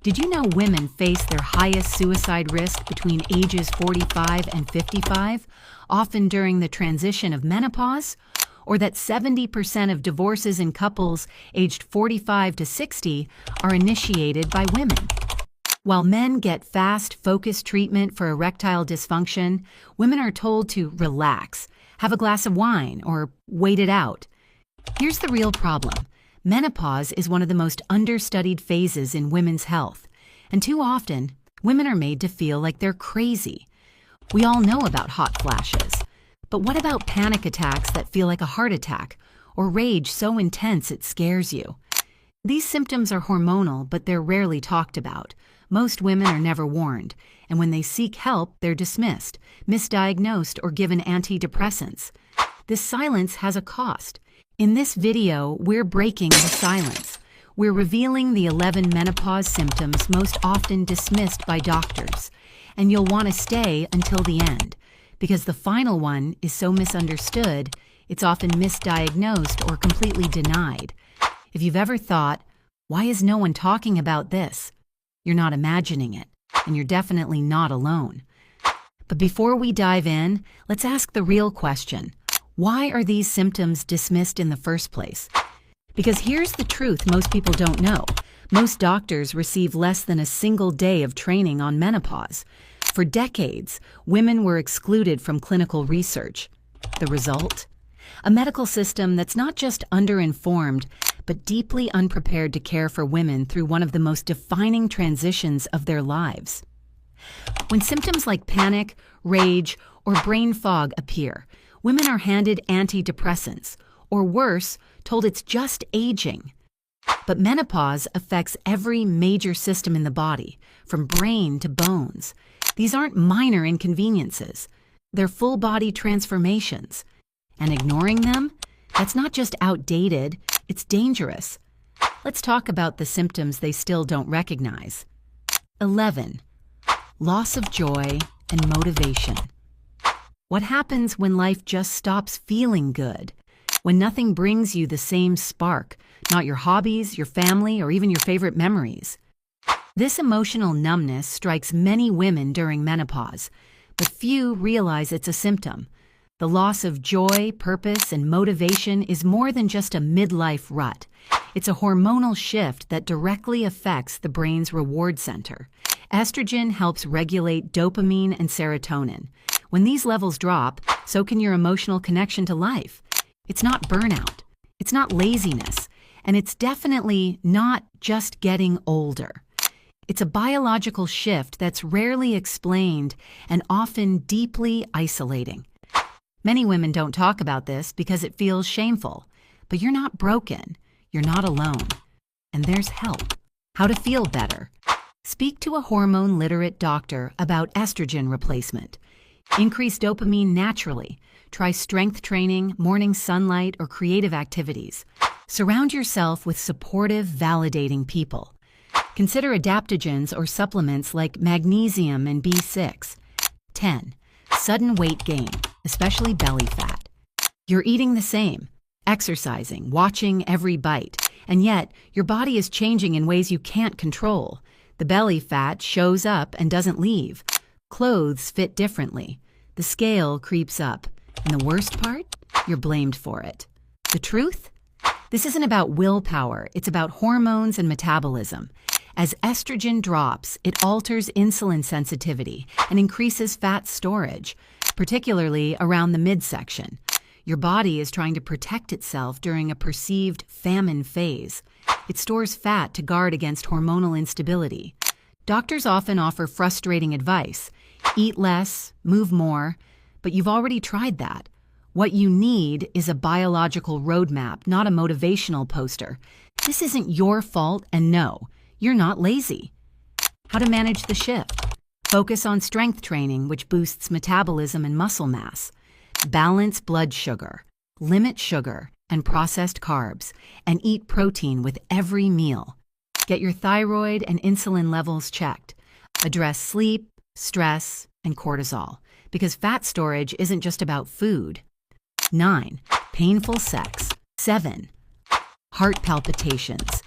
Did you know women face their highest suicide risk between ages 45 and 55, often during the transition of menopause? Or that 70% of divorces in couples aged 45 to 60 are initiated by women? While men get fast, focused treatment for erectile dysfunction, women are told to relax, have a glass of wine, or wait it out. Here's the real problem. Menopause is one of the most understudied phases in women's health, and too often, women are made to feel like they're crazy. We all know about hot flashes, but what about panic attacks that feel like a heart attack, or rage so intense it scares you? These symptoms are hormonal, but they're rarely talked about. Most women are never warned, and when they seek help, they're dismissed, misdiagnosed, or given antidepressants. This silence has a cost. In this video, we're breaking the silence. We're revealing the 11 menopause symptoms most often dismissed by doctors. And you'll want to stay until the end, because the final one is so misunderstood, it's often misdiagnosed or completely denied. If you've ever thought, why is no one talking about this? You're not imagining it, and you're definitely not alone. But before we dive in, let's ask the real question. Why are these symptoms dismissed in the first place? Because here's the truth most people don't know. Most doctors receive less than a single day of training on menopause. For decades, women were excluded from clinical research. The result? A medical system that's not just underinformed, but deeply unprepared to care for women through one of the most defining transitions of their lives. When symptoms like panic, rage, or brain fog appear, women are handed antidepressants, or worse, told it's just aging. But menopause affects every major system in the body, from brain to bones. These aren't minor inconveniences. They're full-body transformations. And ignoring them? That's not just outdated, it's dangerous. Let's talk about the symptoms they still don't recognize. 11. Loss of joy and motivation. What happens when life just stops feeling good? When nothing brings you the same spark, not your hobbies, your family, or even your favorite memories? This emotional numbness strikes many women during menopause, but few realize it's a symptom. The loss of joy, purpose, and motivation is more than just a midlife rut. It's a hormonal shift that directly affects the brain's reward center. Estrogen helps regulate dopamine and serotonin. When these levels drop, so can your emotional connection to life. It's not burnout, it's not laziness, and it's definitely not just getting older. It's a biological shift that's rarely explained and often deeply isolating. Many women don't talk about this because it feels shameful, but you're not broken, you're not alone, and there's help. How to feel better. Speak to a hormone-literate doctor about estrogen replacement. Increase dopamine naturally. Try strength training, morning sunlight, or creative activities. Surround yourself with supportive, validating people. Consider adaptogens or supplements like magnesium and B6. 10. Sudden weight gain, especially belly fat. You're eating the same, exercising, watching every bite, and yet your body is changing in ways you can't control. The belly fat shows up and doesn't leave. Clothes fit differently. The scale creeps up. And the worst part? You're blamed for it. The truth? This isn't about willpower. It's about hormones and metabolism. As estrogen drops, it alters insulin sensitivity and increases fat storage, particularly around the midsection. Your body is trying to protect itself during a perceived famine phase. It stores fat to guard against hormonal instability. Doctors often offer frustrating advice. Eat less, move more, but you've already tried that. What you need is a biological roadmap, not a motivational poster. This isn't your fault, and no, you're not lazy. How to manage the shift. Focus on strength training, which boosts metabolism and muscle mass. Balance blood sugar, limit sugar and processed carbs, and eat protein with every meal. Get your thyroid and insulin levels checked. Address sleep, stress, and cortisol, because fat storage isn't just about food. 9. Painful sex. 7. Heart palpitations.